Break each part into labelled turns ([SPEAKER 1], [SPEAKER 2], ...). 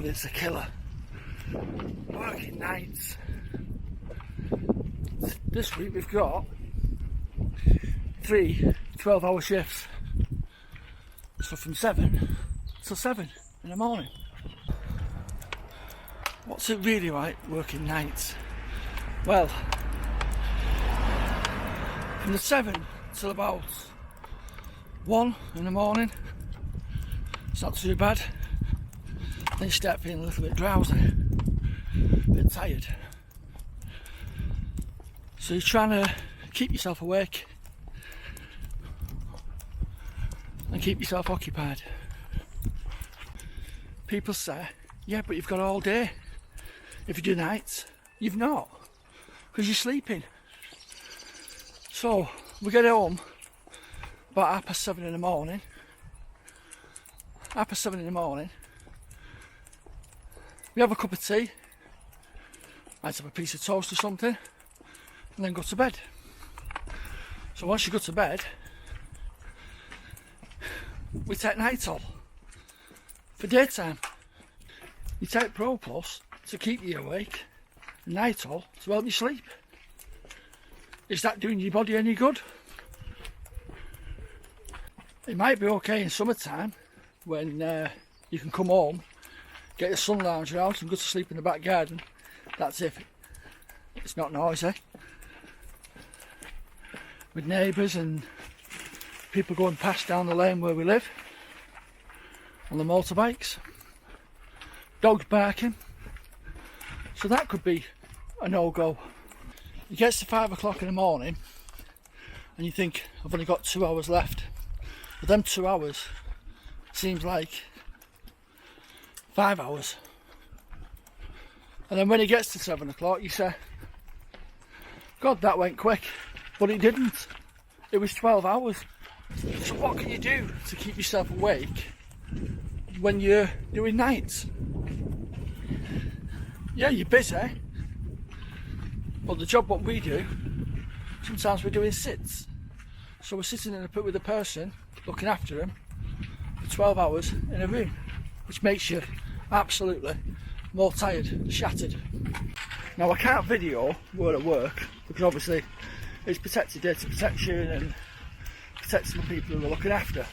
[SPEAKER 1] God, it's a killer. Working nights. This week we've got 3 12-hour shifts. So from 7 till 7 in the morning. What's it really like working nights? Well, from the 7 till about 1 in the morning, it's not too bad. Then you start feeling a little bit drowsy, a bit tired. So you're trying to keep yourself awake and keep yourself occupied. People say, yeah, but you've got all day. If you do nights, you've not, because you're sleeping. So we get home about 7:30 in the morning. 7:30 in the morning. We have a cup of tea. Might have a piece of toast or something, and then go to bed. So once you go to bed, we take Nitol for daytime. You take Pro Plus to keep you awake, and Nitol to help you sleep. Is that doing your body any good? It might be okay in summertime when you can come home, get the sun lounger out and go to sleep in the back garden. That's if it's not noisy, with neighbours and people going past down the lane where we live on the motorbikes, dogs barking. So that could be a no-go. It gets to 5 o'clock in the morning and you think, I've only got 2 hours left. But them 2 hours seems like 5 hours. And then when it gets to 7 o'clock, you say, God, that went quick. But it didn't. It was 12 hours. So what can you do to keep yourself awake when you're doing nights? Yeah, you're busy. But the job what we do, sometimes we're doing sits. So we're sitting in a pit with a person, looking after them, for 12 hours in a room, which makes you absolutely more tired, shattered. Now I can't video where I work, because obviously it's protected data protection and protecting the people who are looking after.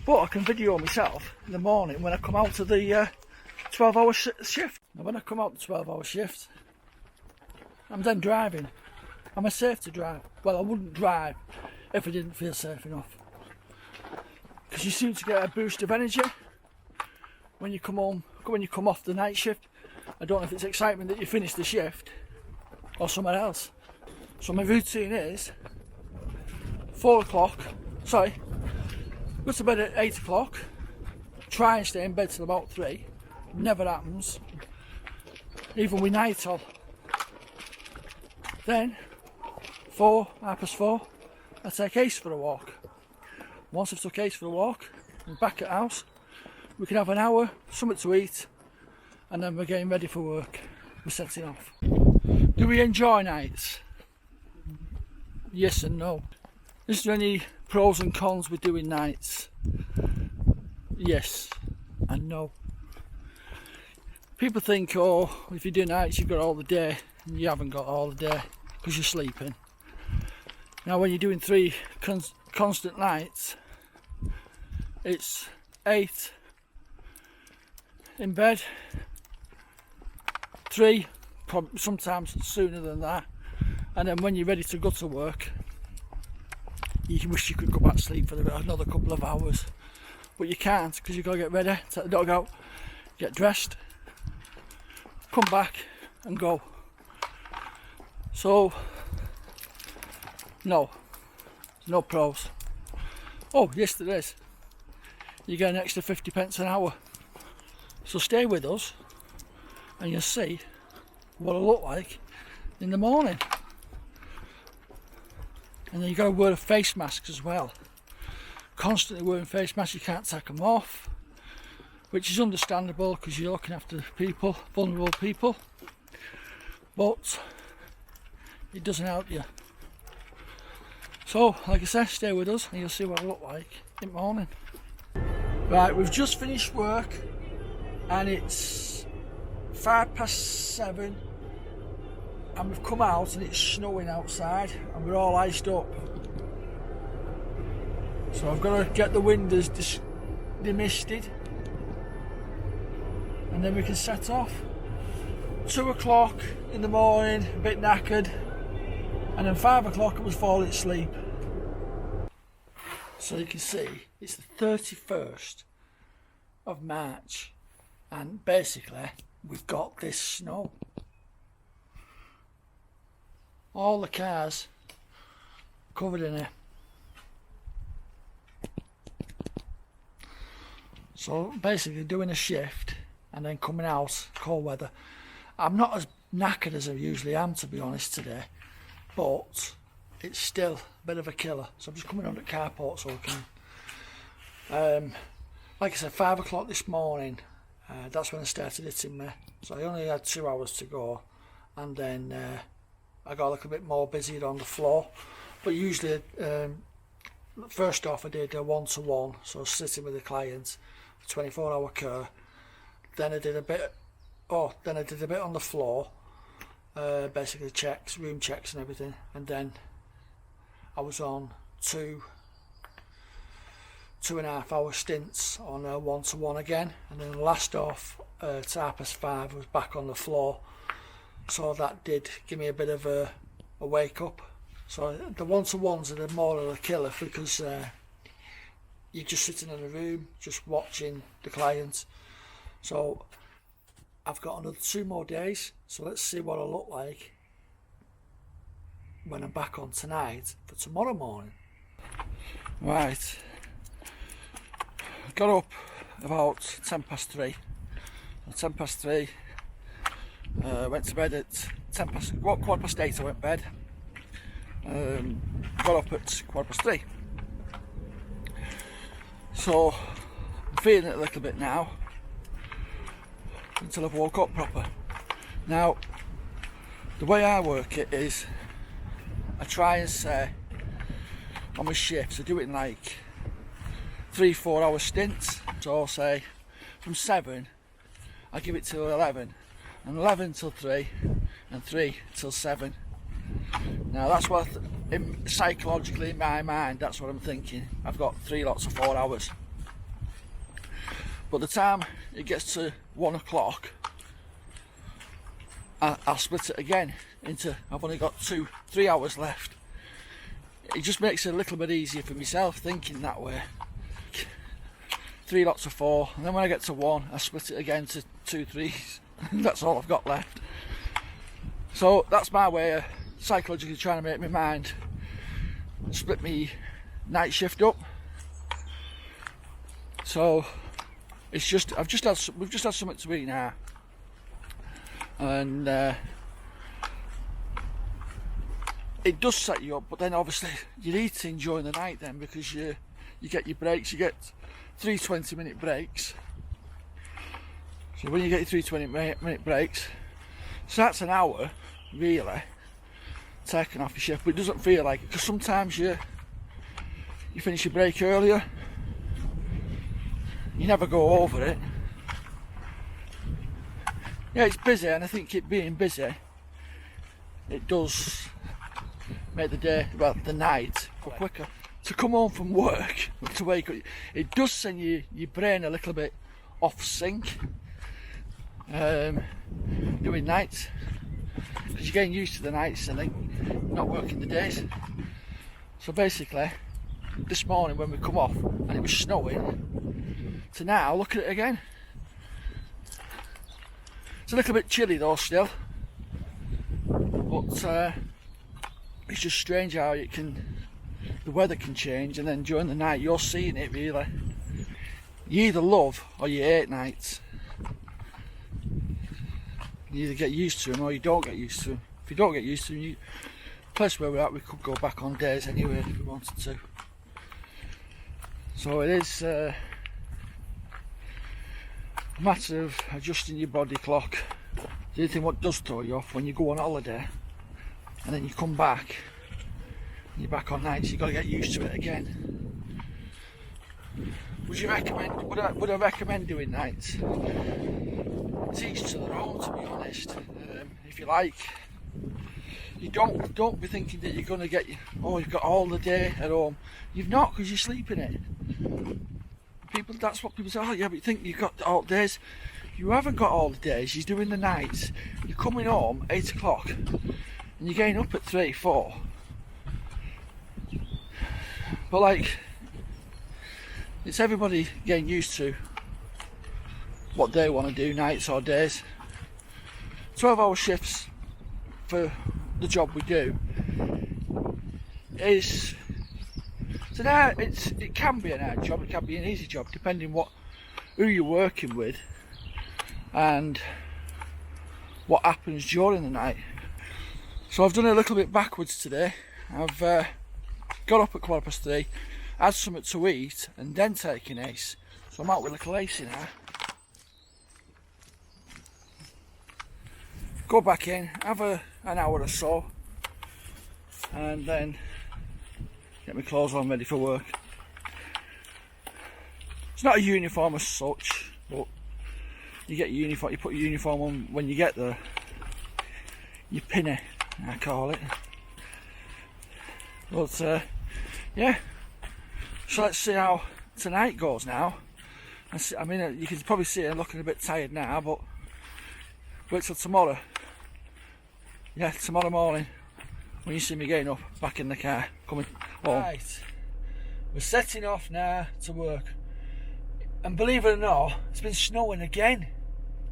[SPEAKER 1] But I can video myself in the morning when I come out of the 12-hour shift. Now when I come out the 12-hour shift, I'm then driving. Am I safe to drive? Well, I wouldn't drive if I didn't feel safe enough. Because you seem to get a boost of energy when you come home, when you come off the night shift. I don't know if it's excitement that you finish the shift or something else. So my routine is 4 o'clock, go to bed at 8 o'clock, try and stay in bed till about 3. Never happens, even with Nitol. Then 4:30, I take Ace for a walk. Once I've took Ace for a walk, I'm back at house. We can have an hour, something to eat, and then we're getting ready for work. We're setting off. Do we enjoy nights? Yes and no. Is there any pros and cons with doing nights? Yes and no. People think, oh, if you do nights you've got all the day, and you haven't got all the day because you're sleeping. Now when you're doing 3 constant nights, it's 8 in bed, 3, sometimes sooner than that, and then when you're ready to go to work, you wish you could go back to sleep for another couple of hours, but you can't because you've got to get ready, take the dog out, get dressed, come back and go. So no pros. Oh yes there is. You get an extra 50 pence an hour. So stay with us and you'll see what it'll look like in the morning. And then you got to wear face masks as well. Constantly wearing face masks, you can't take them off, which is understandable because you're looking after people, vulnerable people, but it doesn't help you. So like I said, stay with us and you'll see what it'll look like in the morning. Right, we've just finished work and it's 7:05, and we've come out and it's snowing outside and we're all iced up. So I've got to get the windows demisted and then we can set off. 2 o'clock in the morning, a bit knackered, and then 5 o'clock I was falling asleep. So you can see it's the 31st of March and basically we've got this snow. All the cars covered in it. So basically doing a shift and then coming out, cold weather. I'm not as knackered as I usually am, to be honest, today, but it's still a bit of a killer. So I'm just coming on the carport so I can, like I said, 5 o'clock this morning, that's when I started hitting me. So I only had 2 hours to go, and then I got a little bit more busier on the floor. But usually, first off I did a one-to-one, so sitting with the client, 24-hour care. Then I did a bit on the floor, basically checks, room checks and everything, and then I was on 2.5 hour stints on a one-to-one again, and then last off to 5:30 I was back on the floor. So that did give me a bit of a wake up. So the one-to-ones are the more of a killer because you're just sitting in a room just watching the client. So I've got another 2 more days, so let's see what I look like when I'm back on tonight for tomorrow morning. Right, I got up about 3:10. 3:10, went to bed at 8:15 I went to bed. Got up at 3:15. So I'm feeling it a little bit now until I've woke up proper. Now the way I work it is I try and say on my shifts I do it in like 3-4 hour stints. So I'll say from 7 I give it till 11, and 11 till 3, and 3 till 7. Now that's what psychologically in my mind, that's what I'm thinking. I've got 3 lots of 4 hours. But the time it gets to 1 o'clock, I'll split it again into, I've only got 2-3 hours left. It just makes it a little bit easier for myself thinking that way. 3 lots of 4, and then when I get to 1 I split it again to 2 3s. That's all I've got left. So that's my way of psychologically trying to make my mind split me night shift up. So it's just we've just had something to eat now, and it does set you up, but then obviously you're eating during the night then, because you get your breaks. You get 3 20-minute breaks. So when you get your 3 20-minute breaks, so that's an hour really taken off your shift, but it doesn't feel like it, because sometimes you finish your break earlier, you never go over it. Yeah, it's busy, and I think it being busy, it does make the day, well, the night go quicker. To come home from work, to wake up, it does send your brain a little bit off sync, doing nights, because you're getting used to the nights and then not working the days. So basically, this morning when we come off and it was snowing, to now look at it again. It's a little bit chilly though still, but it's just strange how the weather can change, and then during the night you're seeing it really. You either love or you hate nights. You either get used to them or you don't get used to them. If you don't get used to them, the place where we're at, we could go back on days anyway if we wanted to. So it is a matter of adjusting your body clock. The only thing what does throw you off when you go on holiday and then you come back and you're back on nights, you've got to get used to it again. Would I recommend doing nights? It's each to their own, to be honest. If you like, you don't be thinking that you're gonna get, you've got all the day at home. You've not, because you sleep in it. That's what people say. Oh yeah, but you think you've got all the days. You haven't got all the days. You're doing the nights. You're coming home 8 o'clock, and you're getting up at 3, 4. But like, it's everybody getting used to what they want to do, nights or days. 12-hour shifts for the job we do is it can be an hard job, it can be an easy job, depending who you're working with and what happens during the night. So I've done a little bit backwards today. I've got up at 3:15, had something to eat, and then taken Ace. So I'm out with little Ace now. Go back in, have an hour or so, and then get my clothes on ready for work. It's not a uniform as such, but you get your uniform. You put your uniform on when you get there. Your pinny, I call it. But yeah. So let's see how tonight goes now. I mean, you can probably see I'm looking a bit tired now, but wait till tomorrow. Yeah, tomorrow morning when you see me getting up, back in the car, coming home. Right, we're setting off now to work. And believe it or not, it's been snowing again.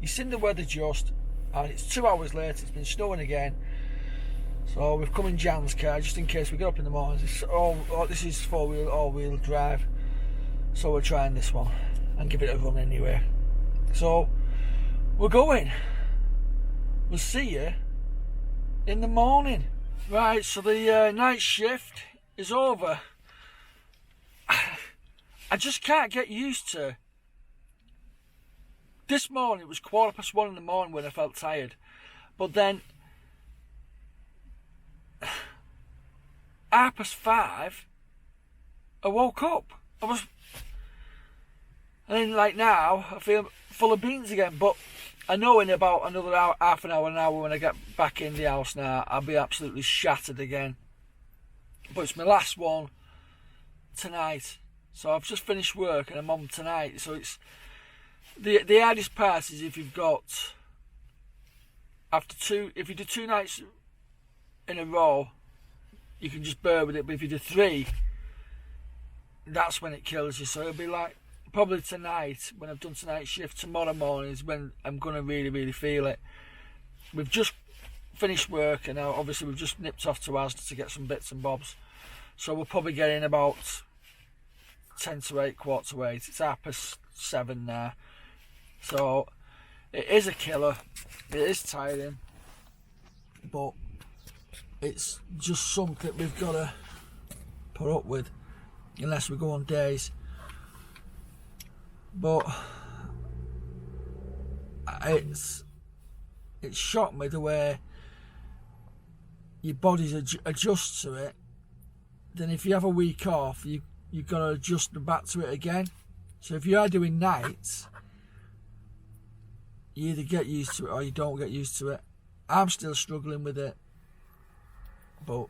[SPEAKER 1] You've seen the weather just, and it's 2 hours later, it's been snowing again. So we've come in Jan's car just in case we get up in the morning. This is 4-wheel, all-wheel drive. So we're trying this one and give it a run anyway. So we're going. We'll see you in the morning. Right, so the night shift is over. I just can't get used to. This morning it was 1:15 in the morning when I felt tired, but then 5:30 I woke up. And then like now I feel full of beans again, but I know in about another hour, half an hour, when I get back in the house now, I'll be absolutely shattered again. But it's my last one tonight. So I've just finished work and I'm on tonight. So it's the hardest part is if you've got if you do 2 nights in a row, you can just bear with it. But if you do 3, that's when it kills you. So it'll be like probably tonight, when I've done tonight's shift, tomorrow morning is when I'm going to really, really feel it. We've just finished work and now obviously we've just nipped off to Asda to get some bits and bobs. So we'll probably get in about 10 to 8, 7:15. It's 7:30 now. So it is a killer. It is tiring. But it's just something we've got to put up with unless we go on days. But it's shocked me the way your body's adjusts to it. Then if you have a week off, you've got to adjust back to it again. So if you are doing nights, you either get used to it or you don't get used to it. I'm still struggling with it, but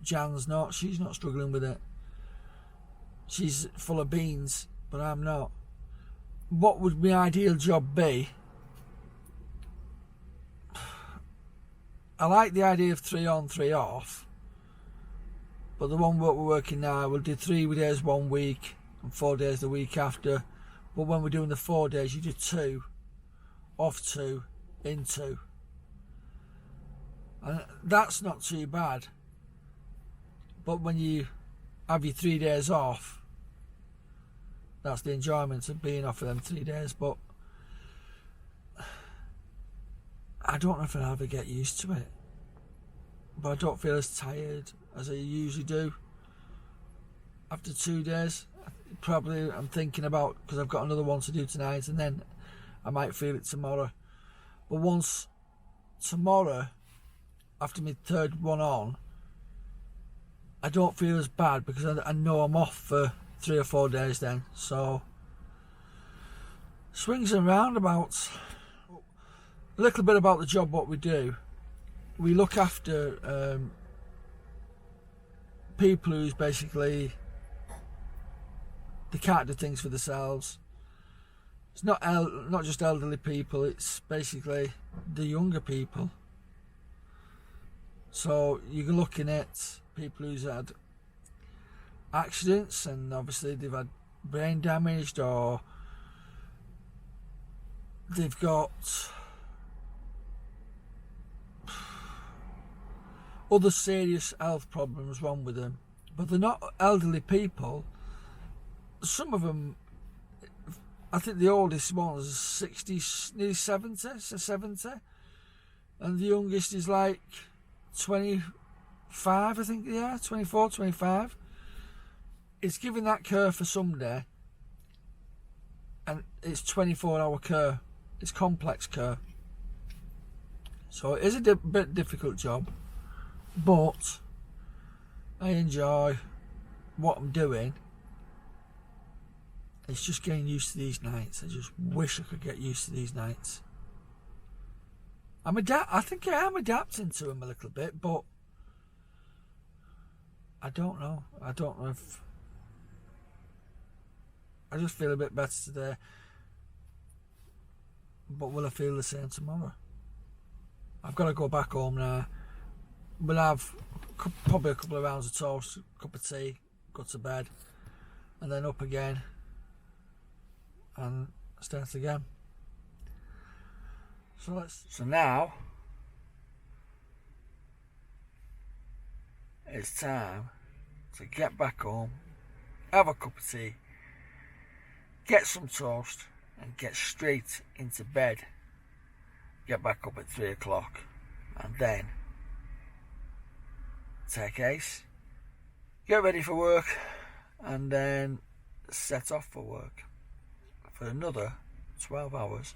[SPEAKER 1] Jan's not. She's not struggling with it. She's full of beans, but I'm not. What would my ideal job be? I like the idea of 3 on, 3 off, but the one what we're working now, we'll do 3 days 1 week and 4 days the week after. But when we're doing the 4 days, you do 2, off 2, in 2, and that's not too bad. But when you have your 3 days off, that's the enjoyment of being off for them 3 days. But I don't know if I'll ever get used to it. But I don't feel as tired as I usually do after 2 days. Probably I'm thinking about, because I've got another one to do tonight, and then I might feel it tomorrow. But once tomorrow, after my 3rd one on, I don't feel as bad because I know I'm off for 3 or 4 days then. So swings and roundabouts. A little bit about the job, what we do. We look after people who's basically, they can't do things for themselves. It's not just elderly people, it's basically the younger people. So you're looking at people who's had accidents, and obviously they've had brain damaged, or they've got other serious health problems wrong with them. But they're not elderly people. Some of them, I think the oldest one is 60, nearly 70, so 70. And the youngest is like 25, I think, yeah, 24, 25. It's giving that care for Sunday, and it's 24-hour care. It's complex care. So it is a bit difficult job, but I enjoy what I'm doing. It's just getting used to these nights. I just wish I could get used to these nights. I think I am adapting to them a little bit, but I don't know. I don't know if... I just feel a bit better today. But will I feel the same tomorrow? I've got to go back home now. We'll have probably a couple of rounds of toast, a cup of tea, go to bed, and then up again and start again. So now it's time to get back home, have a cup of tea, get some toast, and get straight into bed. Get back up at 3 o'clock, and then take Ace, get ready for work, and then set off for work for another 12 hours.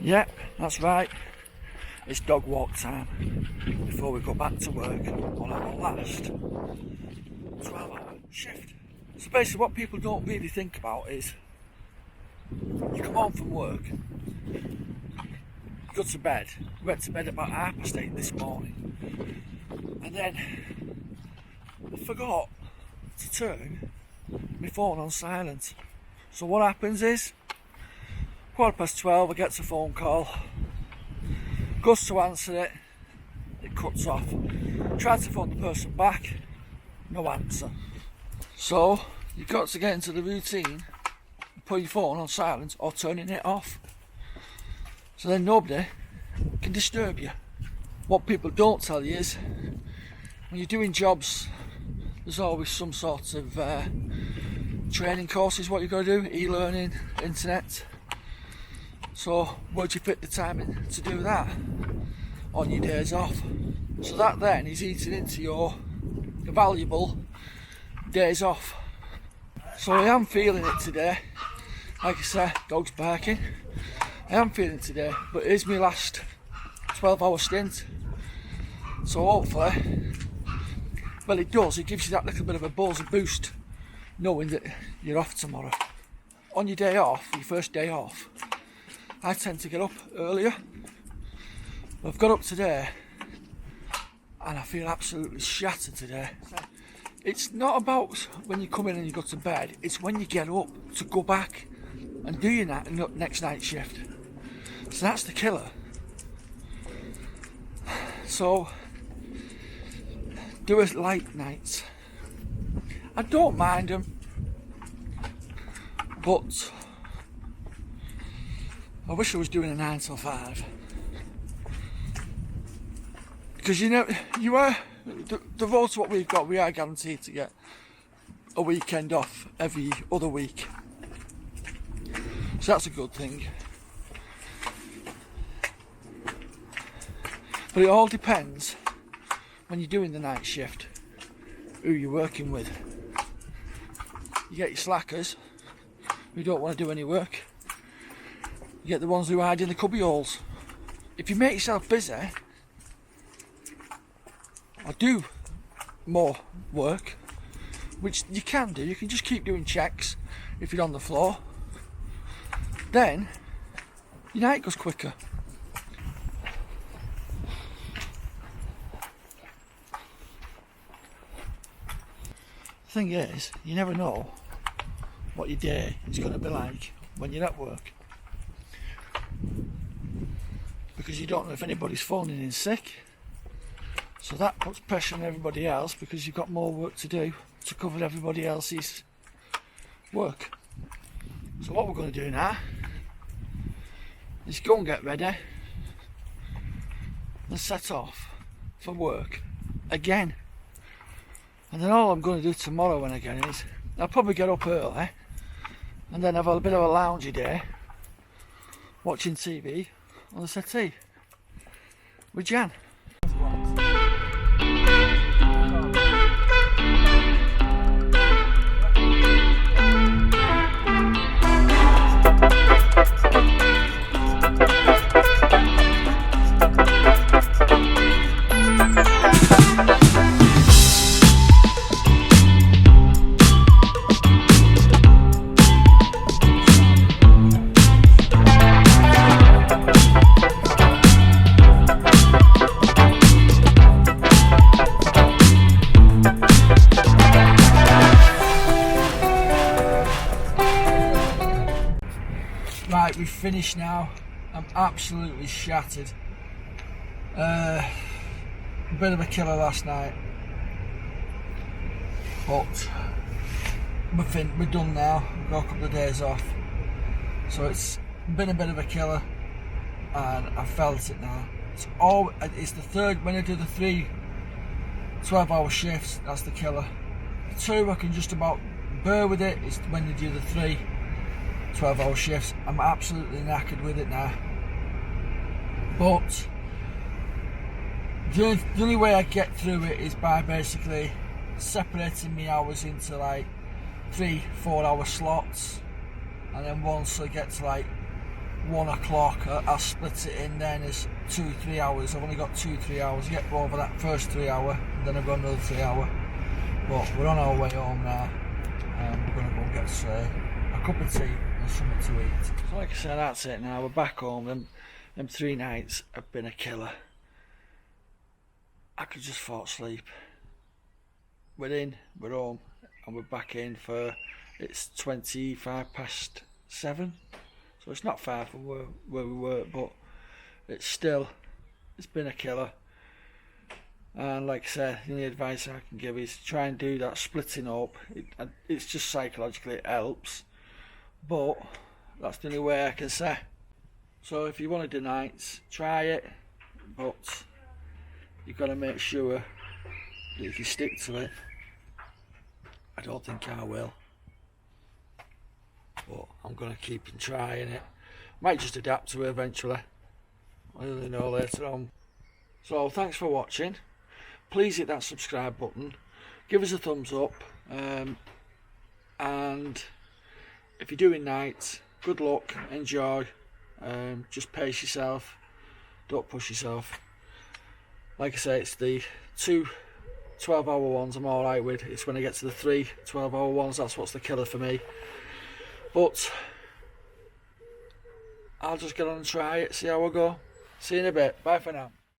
[SPEAKER 1] Yep, that's right. It's dog walk time before we go back to work on our last 12-hour shift. So basically what people don't really think about is you come home from work, go to bed. We went to bed about 8:30 this morning, and then I forgot to turn my phone on silent. So what happens is 12:15, I get a phone call, goes to answer it, it cuts off. Try to phone the person back, no answer. So you've got to get into the routine, put your phone on silent or turning it off, so then nobody can disturb you. What people don't tell you is when you're doing jobs, there's always some sort of training courses what you've got to do, e-learning, internet. So where'd you fit the time in to do that on your days off? So that then is eating into your valuable days off. So I am feeling it today. Like I said, dog's barking. I am feeling it today, but it is my last 12-hour stint. So hopefully, well, it does, it gives you that little bit of a buzz, a boost, knowing that you're off tomorrow. On your day off, your first day off, I tend to get up earlier. I've got up today and I feel absolutely shattered today. It's not about when you come in and you go to bed, it's when you get up to go back and do your next night shift. So that's the killer. So do it light nights. I don't mind them, but I wish I was doing a 9 till 5. Because you know, you are the road to what we've got, we are guaranteed to get a weekend off every other week. So that's a good thing. But it all depends when you're doing the night shift who you're working with. You get your slackers who don't want to do any work. You get the ones who hide in the cubby holes. If you make yourself busy or do more work, which you can do, you can just keep doing checks if you're on the floor, then your night goes quicker. The thing is, you never know what your day is going to be like when you're at work, because you don't know if anybody's phoning in sick, so that puts pressure on everybody else because you've got more work to do to cover everybody else's work. So what we're going to do now is go and get ready and set off for work again. And then all I'm going to do tomorrow when I get is I'll probably get up early and then have a bit of a loungy day watching TV on the settee with Jan. Right, we've finished now. I'm absolutely shattered. A bit of a killer last night, but we're done now. We've got a couple of days off, so it's been a bit of a killer, and I felt it now. It's the third. When I do the 3 12-hour shifts, that's the killer. The 2 I can just about bear with it. It's when you do the 3 12-hour shifts, I'm absolutely knackered with it now. But the only way I get through it is by basically separating my hours into like 3-4 hour slots, and then once I get to like 1 o'clock I'll split it in then as 2-3 hours. I've only got 2-3 hours. I get over that first 3 hour and then I've got another 3 hour. But we're on our way home now, and we're going to go and get a cup of tea and something to eat. So like I said, that's it now. We're back home. Them 3 nights have been a killer. I could just fall asleep. We're in, we're home, and we're back in for, it's 7:25, so it's not far from where we were, but it's been a killer. And like I said, the only advice I can give is try and do that splitting up. It's just psychologically it helps, but that's the only way I can say. So if you want to do nights, try it, but you've got to make sure that if you stick to it. I don't think I will, but I'm going to keep on trying it. Might just adapt to it eventually. I'll only know later on. So thanks for watching. Please hit that subscribe button, give us a thumbs up, and if you're doing nights, good luck, enjoy, just pace yourself, don't push yourself. Like I say, it's the 2 12-hour ones I'm alright with. It's when I get to the 3 12-hour ones, that's what's the killer for me. But I'll just get on and try it, see how I go. See you in a bit. Bye for now.